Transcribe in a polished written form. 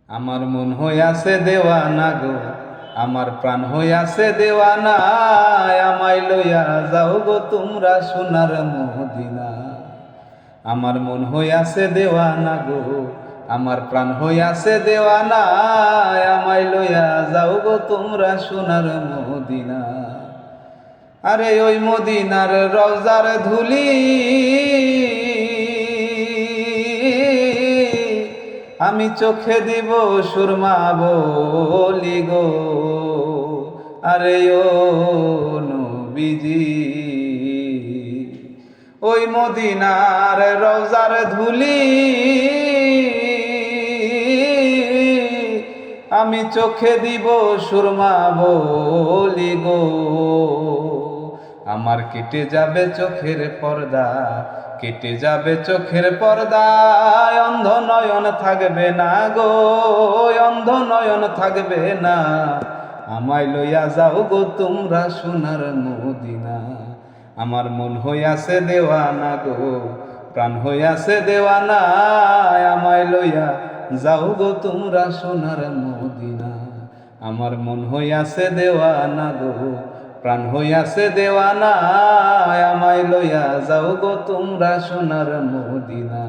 আমার মন হইয়াছে দেওয়ানা গো, আমার প্রাণ হইয়াছে দেওয়ানা। আমায় লইয়া যাও গো তোমরা সোনার মদিনা। আমার মন হইয়াছে দেওয়ানা গো, আমার প্রাণ হইয়াছে দেওয়ানা। আমায় লইয়া যাও গো তোমরা সোনার মদিনা। আরে ওই মদিনার রওজার ধুলি আমি চোখে দিব সুরমা বলি গো। আরে ও নবীজি, ওই মদিনার রওজার ধুলি আমি চোখে দিব সুরমা বলি গো। আমার কেটে যাবে চোখের পর্দা, কেটে যাবে চোখের পর্দা। অন্ধ নয়ন থাকবে না গো, অন্ধ নয়ন থাকবে না। আমায় লইয়া যাও গো তোমরা সোনার মদিনা। আমার মন হইয়াছে দেওয়ানা গো, প্রাণ হইয়াছে দেওয়ানা। আমায় লইয়া যাও গো তোমরা সোনার মদিনা। আমার মন হইয়াছে দেওয়ানা গো, প্রাণ হইয়াছে দেওয়ানা। আমায় লইয়া যাও গো তোমরা সোনার মদিনা।